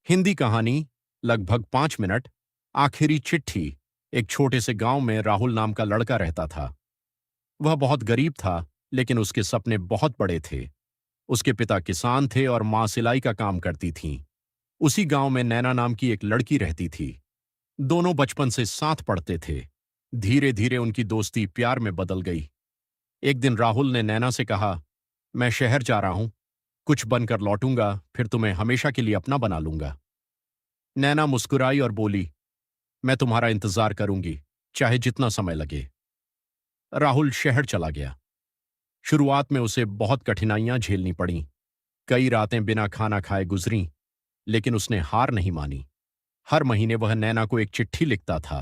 हिंदी कहानी, लगभग 5 मिनट। आखिरी चिट्ठी। एक छोटे से गांव में राहुल नाम का लड़का रहता था। वह बहुत गरीब था, लेकिन उसके सपने बहुत बड़े थे। उसके पिता किसान थे और माँ सिलाई का काम करती थीं। उसी गांव में नैना नाम की एक लड़की रहती थी। दोनों बचपन से साथ पढ़ते थे। धीरे धीरे उनकी दोस्ती प्यार में बदल गई। एक दिन राहुल ने नैना से कहा, मैं शहर जा रहा हूं, कुछ बनकर लौटूंगा, फिर तुम्हें हमेशा के लिए अपना बना लूंगा। नैना मुस्कुराई और बोली, मैं तुम्हारा इंतजार करूंगी, चाहे जितना समय लगे। राहुल शहर चला गया। शुरुआत में उसे बहुत कठिनाइयां झेलनी पड़ीं। कई रातें बिना खाना खाए गुजरीं, लेकिन उसने हार नहीं मानी। हर महीने वह नैना को एक चिट्ठी लिखता था।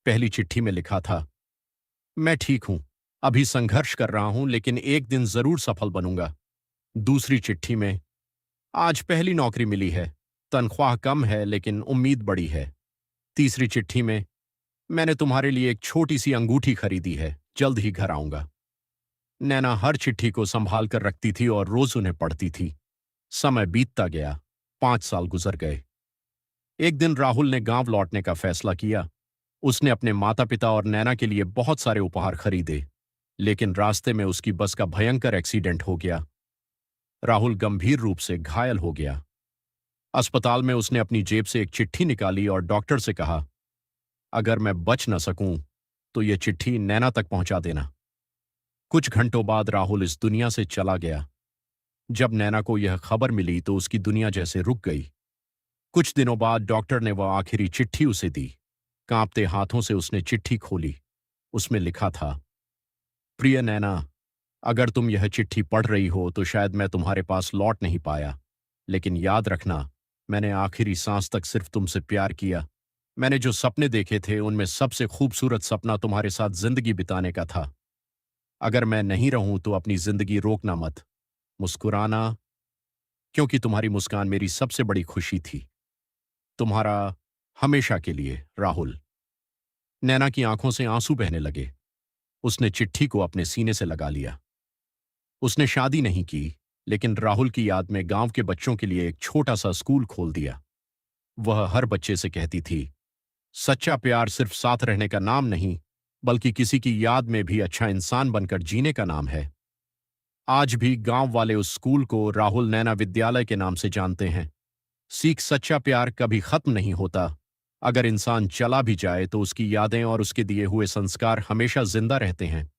पहली चिट्ठी में लिखा था, मैं ठीक हूं, अभी संघर्ष कर रहा हूं, लेकिन एक दिन जरूर सफल बनूंगा। दूसरी चिट्ठी में, आज पहली नौकरी मिली है, तनख्वाह कम है लेकिन उम्मीद बड़ी है। तीसरी चिट्ठी में, मैंने तुम्हारे लिए एक छोटी सी अंगूठी खरीदी है, जल्द ही घर आऊंगा। नैना हर चिट्ठी को संभाल कर रखती थी और रोज उन्हें पढ़ती थी। समय बीतता गया। 5 साल गुजर गए। एक दिन राहुल ने गांव लौटने का फैसला किया। उसने अपने माता पिता और नैना के लिए बहुत सारे उपहार खरीदे, लेकिन रास्ते में उसकी बस का भयंकर एक्सीडेंट हो गया। राहुल गंभीर रूप से घायल हो गया। अस्पताल में उसने अपनी जेब से एक चिट्ठी निकाली और डॉक्टर से कहा, अगर मैं बच न सकूं तो यह चिट्ठी नैना तक पहुंचा देना। कुछ घंटों बाद राहुल इस दुनिया से चला गया। जब नैना को यह खबर मिली तो उसकी दुनिया जैसे रुक गई। कुछ दिनों बाद डॉक्टर ने वह आखिरी चिट्ठी उसे दी। कांपते हाथों से उसने चिट्ठी खोली। उसमें लिखा था, प्रिय नैना, अगर तुम यह चिट्ठी पढ़ रही हो तो शायद मैं तुम्हारे पास लौट नहीं पाया, लेकिन याद रखना, मैंने आखिरी सांस तक सिर्फ तुमसे प्यार किया। मैंने जो सपने देखे थे उनमें सबसे खूबसूरत सपना तुम्हारे साथ जिंदगी बिताने का था। अगर मैं नहीं रहूं तो अपनी जिंदगी रोकना मत। मुस्कुराना, क्योंकि तुम्हारी मुस्कान मेरी सबसे बड़ी खुशी थी। तुम्हारा, हमेशा के लिए, राहुल। नैना की आंखों से आंसू बहने लगे। उसने चिट्ठी को अपने सीने से लगा लिया। उसने शादी नहीं की, लेकिन राहुल की याद में गांव के बच्चों के लिए एक छोटा सा स्कूल खोल दिया। वह हर बच्चे से कहती थी, सच्चा प्यार सिर्फ साथ रहने का नाम नहीं, बल्कि किसी की याद में भी अच्छा इंसान बनकर जीने का नाम है। आज भी गांव वाले उस स्कूल को राहुल नैना विद्यालय के नाम से जानते हैं। सीख, सच्चा प्यार कभी खत्म नहीं होता। अगर इंसान चला भी जाए तो उसकी यादें और उसके दिए हुए संस्कार हमेशा जिंदा रहते हैं।